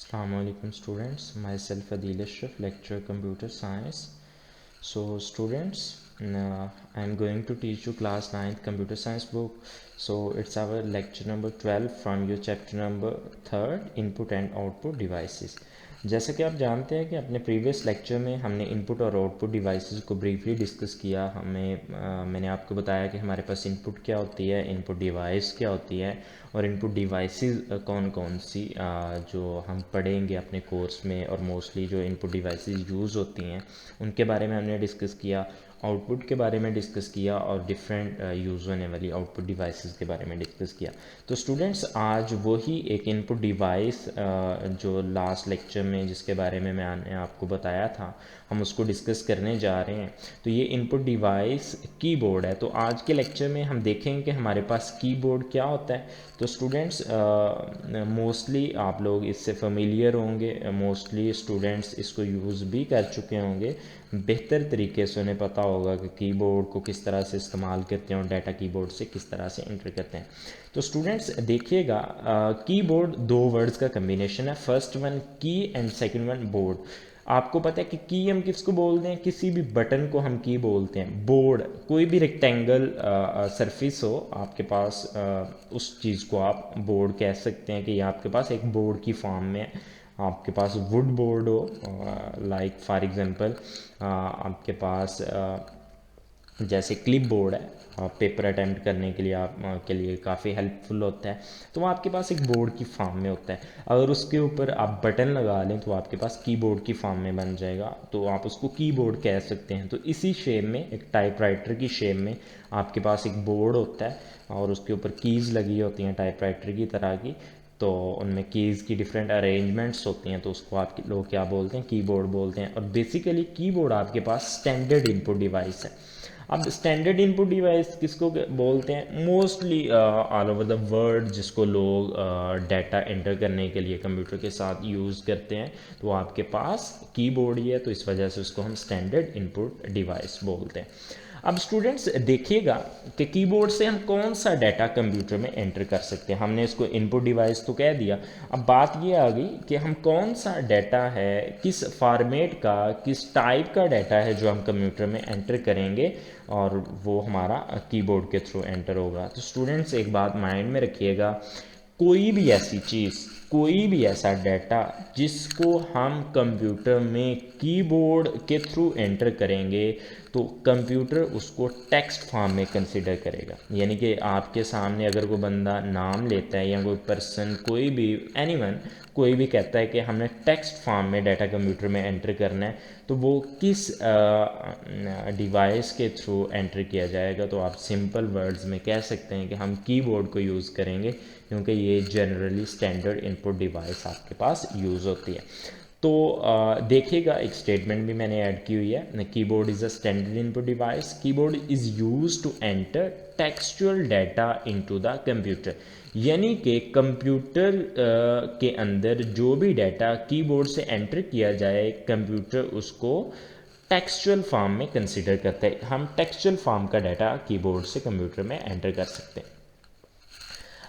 Assalamualaikum students, myself Adil Ashraf, lecturer computer science. So students, I am going to teach you class 9th computer science book. So it's our lecture number 12 from your chapter number 3rd, input and output devices. जैसा कि आप जानते हैं कि अपने previous lecture में हमने input और आउटपुट डिवाइसेस को ब्रीफली डिस्कस किया। मैंने आपको बताया कि हमारे पास इनपुट क्या होती है, इनपुट डिवाइस क्या होती है और इनपुट डिवाइसेस कौन कौन सी जो हम पढ़ेंगे अपने कोर्स में, और मोस्टली जो इनपुट डिवाइसेस यूज़ होती हैं उनके बारे में हमने डिस्कस किया। आउटपुट के बारे में डिस्कस किया और डिफरेंट यूज़ होने वाली आउटपुट डिवाइसेस के बारे में डिस्कस किया। तो स्टूडेंट्स, आज वही एक इनपुट डिवाइस जो लास्ट लेक्चर में जिसके बारे में मैंने आपको बताया था, हम उसको डिस्कस करने जा रहे हैं। तो ये इनपुट डिवाइस कीबोर्ड है। तो आज के लेक्चर में हम देखेंगे कि हमारे पास कीबोर्ड क्या होता है। तो स्टूडेंट्स, मोस्टली आप लोग इससे फेमिलियर होंगे, मोस्टली स्टूडेंट्स इसको यूज़ भी कर चुके होंगे। बेहतर तरीके से उन्हें पता होगा कि कीबोर्ड को किस तरह से इस्तेमाल करते हैं और डाटा कीबोर्ड से किस तरह से एंटर करते हैं। तो स्टूडेंट्स देखिएगा, कीबोर्ड दो वर्ड्स का कम्बिनेशन है। फर्स्ट वन की एंड सेकंड वन बोर्ड। आपको पता है कि की हम किसको बोलते हैं? किसी भी बटन को हम की बोलते हैं। बोर्ड कोई भी रेक्टेंगल सरफेस हो आपके पास, उस चीज़ को आप बोर्ड कह सकते हैं कि ये आपके पास एक बोर्ड की फॉर्म में है। आपके पास वुड बोर्ड हो, लाइक फॉर एग्जांपल आपके पास जैसे क्लिप बोर्ड है, पेपर अटैम्प्ट करने के लिए आप के लिए काफ़ी हेल्पफुल होता है। तो वो आपके पास एक बोर्ड की फॉर्म में होता है। अगर उसके ऊपर आप बटन लगा लें तो आपके पास कीबोर्ड की फॉर्म में बन जाएगा, तो आप उसको कीबोर्ड कह सकते हैं। तो इसी शेप में, एक टाइपराइटर की शेप में आपके पास एक बोर्ड होता है और उसके ऊपर कीज़ लगी होती हैं टाइपराइटर की तरह की। तो उनमें कीज़ की डिफरेंट अरेंजमेंट्स होती हैं, तो उसको आप लोग क्या बोलते हैं? कीबोर्ड बोलते हैं। और बेसिकली कीबोर्ड आपके पास स्टैंडर्ड इनपुट डिवाइस है। अब स्टैंडर्ड इनपुट डिवाइस किसको बोलते हैं? Mostly all over the world जिसको लोग डाटा एंटर करने के लिए कंप्यूटर के साथ यूज़ करते हैं, तो वो आपके पास कीबोर्ड ही है। तो इस वजह से उसको हम स्टैंडर्ड इनपुट डिवाइस बोलते हैं। अब स्टूडेंट्स देखिएगा कि कीबोर्ड से हम कौन सा डाटा कंप्यूटर में एंटर कर सकते हैं। हमने इसको इनपुट डिवाइस तो कह दिया। अब बात ये आ गई कि हम कौन सा डाटा है, किस फॉर्मेट का, किस टाइप का डाटा है जो हम कंप्यूटर में एंटर करेंगे और वो हमारा कीबोर्ड के थ्रू एंटर होगा। तो स्टूडेंट्स एक बात माइंड में रखिएगा, कोई भी ऐसी चीज़, कोई भी ऐसा डाटा जिसको हम कंप्यूटर में कीबोर्ड के थ्रू एंटर करेंगे, तो कंप्यूटर उसको टेक्स्ट फॉर्म में कंसिडर करेगा। यानी कि आपके सामने अगर कोई बंदा नाम लेता है या कोई पर्सन, कोई भी एनीवन, कोई भी कहता है कि हमने टेक्स्ट फॉर्म में डाटा कंप्यूटर में एंटर करना है, तो वो किस डिवाइस के थ्रू एंटर किया जाएगा? तो आप सिंपल वर्ड्स में कह सकते हैं कि हम कीबोर्ड को यूज़ करेंगे, क्योंकि ये जनरली स्टैंडर्ड इनपुट डिवाइस आपके पास यूज़ होती है। तो देखिएगा, एक स्टेटमेंट भी मैंने ऐड की हुई है, keyboard is a standard input device. Keyboard is use to enter textual data into the computer. यानी कि कंप्यूटर के अंदर जो भी डाटा कीबोर्ड से एंटर किया जाए, कंप्यूटर उसको टेक्सचुअल फॉर्म में कंसिडर करता है। हम टेक्सचुअल फॉर्म का डाटा कीबोर्ड से कंप्यूटर में एंटर कर सकते हैं।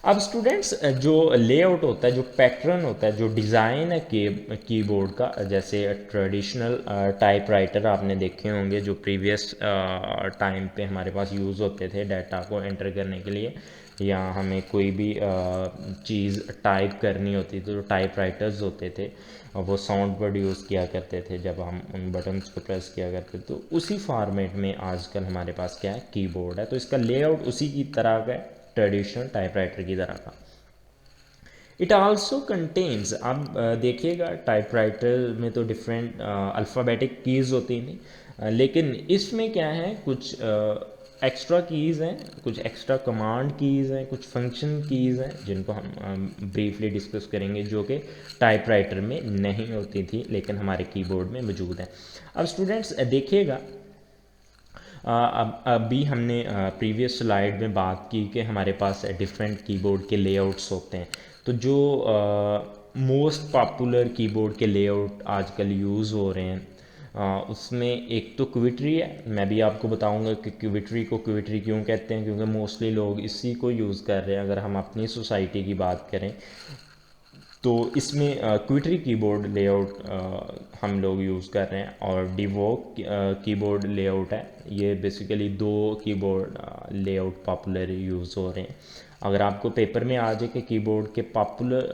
अब स्टूडेंट्स, जो लेआउट होता है, जो पैटर्न होता है, जो डिज़ाइन है कीबोर्ड का, जैसे ट्रेडिशनल टाइपराइटर आपने देखे होंगे जो प्रीवियस टाइम पे हमारे पास यूज़ होते थे डाटा को एंटर करने के लिए, या हमें कोई भी चीज़ टाइप करनी होती थी, तो टाइपराइटर्स होते थे और वो साउंड प्रोड्यूस किया करते थे जब हम उन बटन्स को प्रेस किया करते थे। तो उसी फॉर्मेट में आजकल हमारे पास क्या है? कीबोर्ड है। तो इसका लेआउट उसी की तरह का है, ट्रेडिशनल टाइपराइटर की तरह का। इट आल्सो कंटेन्स, अब देखिएगा टाइपराइटर में तो डिफरेंट अल्फ़ाबेटिक कीज़ होती थी, लेकिन इसमें क्या है, कुछ एक्स्ट्रा कीज़ हैं, कुछ एक्स्ट्रा कमांड कीज़ हैं, कुछ फंक्शन कीज़ हैं जिनको हम ब्रीफली डिस्कस करेंगे, जो कि टाइपराइटर में नहीं होती थी लेकिन हमारे कीबोर्ड में मौजूद है। अब स्टूडेंट्स देखिएगा, अब अभी हमने प्रीवियस स्लाइड में बात की कि हमारे पास डिफरेंट कीबोर्ड के लेआउट्स होते हैं। तो जो मोस्ट पॉपुलर कीबोर्ड के लेआउट आजकल यूज़ हो रहे हैं, उसमें एक तो क्विट्री है। मैं भी आपको बताऊंगा कि क्विट्री को क्विट्री क्यों कहते हैं, क्योंकि मोस्टली लोग इसी को यूज़ कर रहे हैं। अगर हम अपनी सोसाइटी की बात करें तो इसमें क्विटरी कीबोर्ड लेआउट हम लोग यूज़ कर रहे हैं, और डिवोक कीबोर्ड लेआउट है। ये बेसिकली दो कीबोर्ड लेआउट पॉपुलर यूज़ हो रहे हैं। अगर आपको पेपर में आ जाए कि कीबोर्ड के पॉपुलर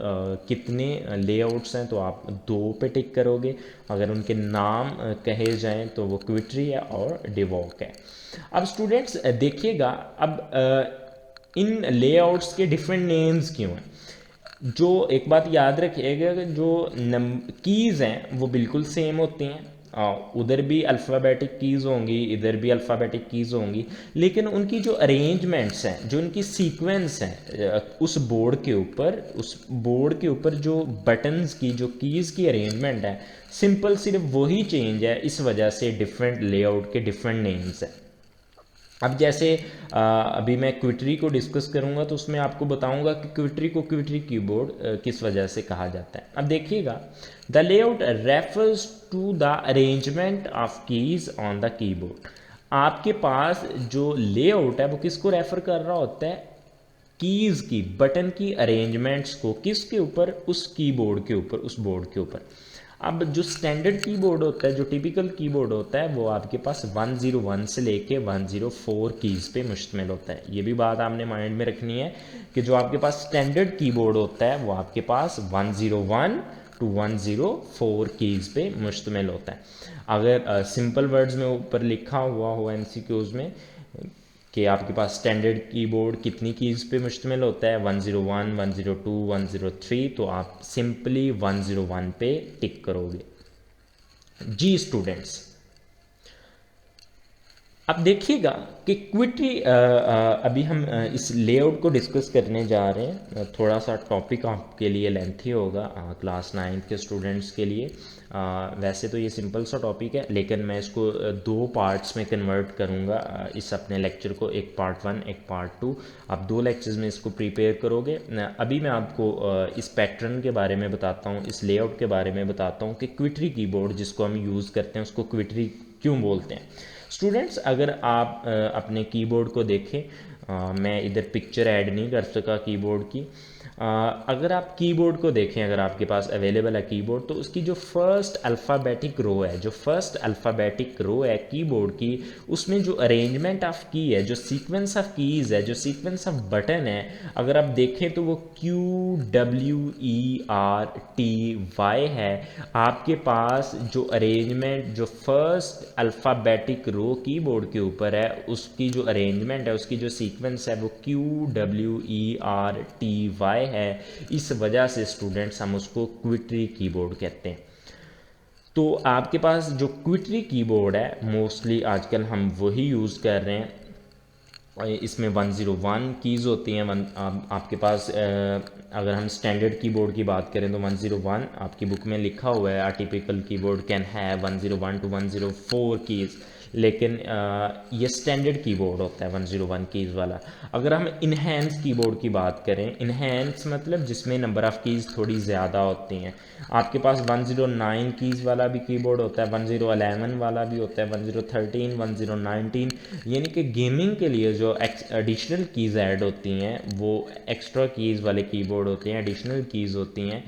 कितने लेआउट्स हैं तो आप 2 पे टिक करोगे। अगर उनके नाम कहे जाएं तो वो क्विटरी है और डिवोक है। अब स्टूडेंट्स देखिएगा, अब इन लेआउट्स के डिफरेंट नेम्स क्यों हैं। जो एक बात याद रखिएगा कि जो कीज़ हैं वो बिल्कुल सेम होती हैं। उधर भी अल्फ़ाबेटिक कीज़ होंगी, इधर भी अल्फ़ाबेटिक कीज़ होंगी, लेकिन उनकी जो अरेंजमेंट्स हैं, जो उनकी सीक्वेंस हैं, उस बोर्ड के ऊपर जो बटन्स की, जो कीज़ की अरेंजमेंट है, सिंपल सिर्फ वही चेंज है। इस वजह से डिफरेंट लेआउट के डिफरेंट नेम्स हैं। अब जैसे अभी मैं क्विटरी को डिस्कस करूंगा तो उसमें आपको बताऊंगा कि क्विटरी को क्विटरी कीबोर्ड किस वजह से कहा जाता है। अब देखिएगा, the layout refers to the arrangement of keys on the keyboard. आपके पास जो लेआउट है वो किसको रेफर कर रहा होता है, कीज की, बटन की अरेंजमेंट्स को। किसके ऊपर, उस कीबोर्ड के ऊपर, उस बोर्ड के ऊपर। अब जो स्टैंडर्ड कीबोर्ड होता है, जो टिपिकल कीबोर्ड होता है, वो आपके पास 101 से लेके 104 कीज़ पे मुश्तमिल होता है। ये भी बात आपने माइंड में रखनी है कि जो आपके पास स्टैंडर्ड कीबोर्ड होता है वो आपके पास 101 टू 104 कीज़ पे मुश्तमिल होता है। अगर सिंपल वर्ड्स में ऊपर लिखा हुआ हो MCQs में कि आपके पास स्टैंडर्ड कीबोर्ड कितनी कीज़ पे मुश्तमिल होता है, 101, 102, 103, तो आप सिंपली 101 पे टिक करोगे। जी स्टूडेंट्स, अब देखिएगा कि क्विटरी अभी हम इस लेआउट को डिस्कस करने जा रहे हैं। थोड़ा सा टॉपिक आपके लिए लेंथी होगा क्लास 9 के स्टूडेंट्स के लिए। वैसे तो ये सिंपल सा टॉपिक है, लेकिन मैं इसको 2 पार्ट्स में कन्वर्ट करूँगा इस अपने लेक्चर को, एक पार्ट 1 एक पार्ट 2। आप 2 लेक्चर्स में इसको प्रिपेयर करोगे। अभी मैं आपको इस पैटर्न के बारे में बताता हूँ, इस लेआउट के बारे में बताता हूँ कि क्विटरी कीबोर्ड जिसको हम यूज़ करते हैं उसको क्विटरी क्यों बोलते हैं। स्टूडेंट्स, अगर आप अपने कीबोर्ड को देखें, मैं इधर पिक्चर ऐड नहीं कर सका कीबोर्ड की। अगर आप कीबोर्ड को देखें, अगर आपके पास अवेलेबल है कीबोर्ड, तो उसकी जो फर्स्ट अल्फ़ाबेटिक रो है, जो फर्स्ट अल्फ़ाबेटिक रो है कीबोर्ड की, उसमें जो अरेंजमेंट ऑफ की है, जो सीक्वेंस ऑफ कीज़ है, जो सीक्वेंस ऑफ बटन है, अगर आप देखें तो वो QWERTY है। आपके पास जो अरेंजमेंट, जो फर्स्ट अल्फ़ाबेटिक रो कीबोर्ड के ऊपर है, उसकी जो अरेंजमेंट है, उसकी जो सीक्वेंस है वो QWERTY है। इस वजह से स्टूडेंट्स हम उसको क्विटरी कीबोर्ड कहते हैं। तो आपके पास जो क्विटरी कीबोर्ड है, मोस्टली आजकल हम वही यूज़ कर रहे हैं। इसमें 101 कीज़ होती हैं। आपके पास अगर हम स्टैंडर्ड कीबोर्ड की बात करें तो 101 आपकी बुक में लिखा हुआ है, typical keyboard can have 101 to 104 keys, लेकिन ये स्टैंडर्ड कीबोर्ड होता है 101 कीज़ वाला। अगर हम इनहेंस कीबोर्ड की बात करें, इनहेंस मतलब जिसमें नंबर ऑफ़ कीज़ थोड़ी ज़्यादा होती हैं, आपके पास 109 कीज़ वाला भी कीबोर्ड होता है, 1011 वाला भी होता है, 1013, 1019, यानी कि गेमिंग के लिए जो एडिशनल कीज़ ऐड होती हैं वो एक्स्ट्रा कीज़ वाले कीबोर्ड होते हैं, एडिशनल कीज़ होती हैं,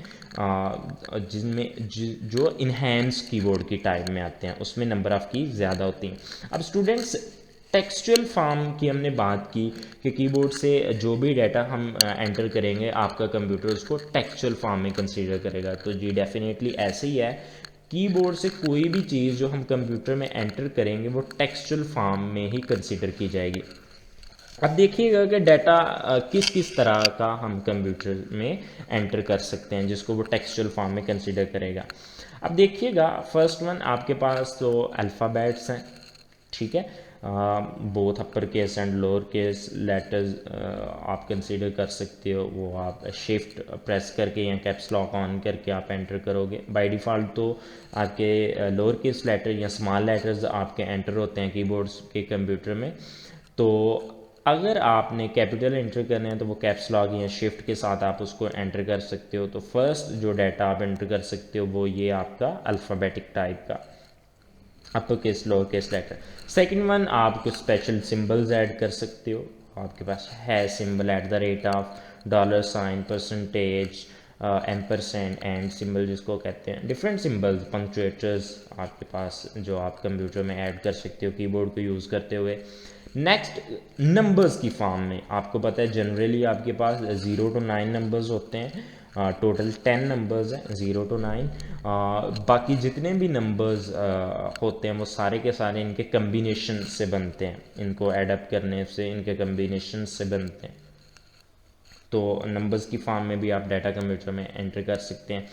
जिनमें जो इन्हेंस कीबोर्ड की टाइप में आते हैं, उसमें नंबर ऑफ़ कीज़ ज़्यादा होती हैं। अब स्टूडेंट्स, टेक्सचुअल फॉर्म की हमने बात की कि कीबोर्ड से जो भी डाटा हम एंटर करेंगे, आपका कंप्यूटर उसको टेक्सचुअल फॉर्म में कंसीडर करेगा। तो जी डेफिनेटली ऐसे ही है, कीबोर्ड से कोई भी चीज़ जो हम कंप्यूटर में एंटर करेंगे वो टेक्सचुअल फॉर्म में ही कंसीडर की जाएगी। अब देखिएगा कि डाटा किस किस तरह का हम कंप्यूटर में एंटर कर सकते हैं जिसको वो टेक्सचुअल फॉर्म में कंसीडर करेगा। अब देखिएगा, फर्स्ट वन आपके पास तो अल्फ़ाबेट्स हैं, ठीक है। Both upper case and lower case letters आप कंसीडर कर सकते हो। वो आप शिफ्ट प्रेस करके या कैप्स लॉक ऑन करके आप एंटर करोगे। बाय डिफ़ॉल्ट तो आपके लोअर केस लेटर या स्मॉल लेटर्स आपके एंटर होते हैं कीबोर्ड्स के कंप्यूटर में। तो अगर आपने कैपिटल एंटर करने हैं तो वो कैप्स लॉक या शिफ्ट के साथ आप उसको एंटर कर सकते हो। तो फर्स्ट जो डाटा आप एंटर कर सकते हो वो ये आपका अल्फ़ाबेटिक टाइप का upper case lower case letter. Second one, आप कुछ स्पेशल सिंबल्स ऐड कर सकते हो। आपके पास है symbol @ of $, percentage, ampersand and symbol जिसको कहते हैं, डिफरेंट सिंबल्स, पंक्चुएटर्स आपके पास जो आप कंप्यूटर में ऐड कर सकते हो कीबोर्ड को यूज़ करते हुए। नेक्स्ट, नंबर्स की फॉर्म में आपको पता है जनरली आपके पास 0 to 9 नंबर्स होते हैं, टोटल 10 नंबर्स हैं 0 to 9। बाकी जितने भी नंबर्स होते हैं वो सारे के सारे इनके कम्बिनेशन से बनते हैं, इनको एडअप करने से इनके कम्बिनेशन से बनते हैं। तो नंबर्स की फॉर्म में भी आप डाटा कंप्यूटर में एंटर कर सकते हैं।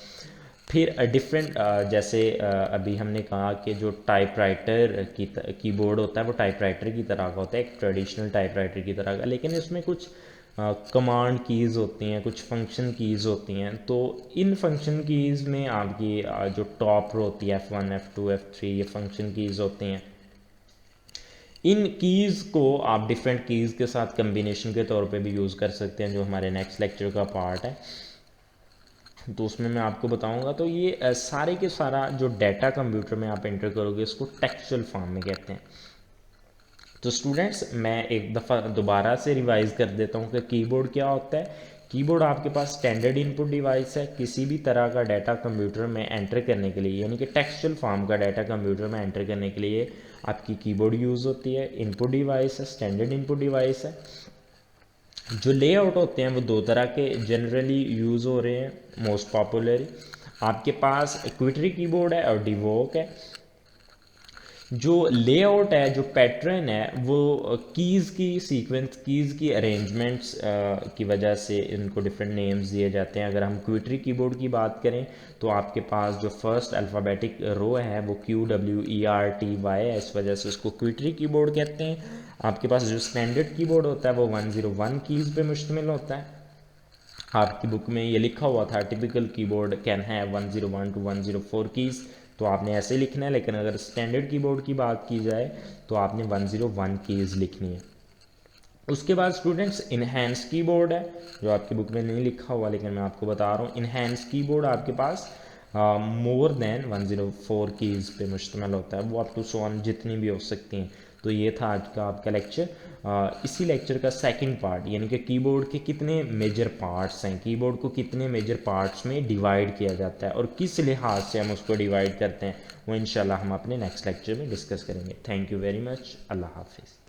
फिर डिफरेंट जैसे अभी हमने कहा कि जो टाइपराइटर की कीबोर्ड होता है वो टाइपराइटर की तरह का होता है, एक ट्रेडिशनल टाइपराइटर की तरह का, लेकिन इसमें कुछ कमांड कीज़ होती हैं, कुछ फंक्शन कीज़ होती हैं। तो इन फंक्शन कीज़ में आपकी जो टॉप रो होती है F1 F2 F3, ये फंक्शन कीज़ होती हैं। इन कीज़ को आप डिफरेंट कीज़ के साथ कम्बिनेशन के तौर पे भी यूज़ कर सकते हैं, जो हमारे नेक्स्ट लेक्चर का पार्ट है, तो उसमें मैं आपको बताऊंगा। तो ये सारे के सारा जो डाटा कंप्यूटर में आप एंटर करोगे इसको टेक्सचुअल फॉर्म में कहते हैं। तो स्टूडेंट्स मैं एक दफ़ा दोबारा से रिवाइज कर देता हूँ कि कीबोर्ड क्या होता है। कीबोर्ड आपके पास स्टैंडर्ड इनपुट डिवाइस है, किसी भी तरह का डाटा कंप्यूटर में एंटर करने के लिए, यानी कि टेक्सचुअल फॉर्म का डाटा कंप्यूटर में एंटर करने के लिए आपकी कीबोर्ड यूज़ होती है। इनपुट डिवाइस है, स्टैंडर्ड इनपुट डिवाइस है। जो लेआउट होते हैं वो दो तरह के जनरली यूज़ हो रहे हैं मोस्ट पॉपुलर। आपके पास क्विटरी कीबोर्ड है और डिवोक है। जो लेआउट है, जो पैटर्न है, वो कीज़ की सीक्वेंस, कीज़ की अरेंजमेंट्स की वजह से इनको डिफरेंट नेम्स दिए जाते हैं। अगर हम क्विटरी कीबोर्ड की बात करें तो आपके पास जो फर्स्ट अल्फ़ाबेटिक रो है वो QWERTY है, इस वजह से उसको क्विटरी कीबोर्ड कहते हैं। आपके पास जो स्टैंडर्ड कीबोर्ड होता है वो 101 कीज़ पे मुश्तमिल होता है। आपकी बुक में ये लिखा हुआ था typical keyboard can have 101 to 104 keys, तो आपने ऐसे लिखना है। लेकिन अगर स्टैंडर्ड कीबोर्ड की बात की जाए तो आपने 101 कीज़ लिखनी है। उसके बाद स्टूडेंट्स इनहैंस कीबोर्ड है, जो आपकी बुक में नहीं लिखा हुआ लेकिन मैं आपको बता रहा हूँ। इनहैंस कीबोर्ड आपके पास मोर देन 104 कीज़ पे मुश्तमिल होता है, वो अप टू 100 जितनी भी हो सकती हैं। तो ये था आज का आपका लेक्चर। इसी लेक्चर का सेकंड पार्ट, यानी कि कीबोर्ड के कितने मेजर पार्ट्स हैं, कीबोर्ड को कितने मेजर पार्ट्स में डिवाइड किया जाता है और किस लिहाज से हम उसको डिवाइड करते हैं, वो इंशाल्लाह हम अपने नेक्स्ट लेक्चर में डिस्कस करेंगे। Thank you very much. अल्लाह हाफिज़।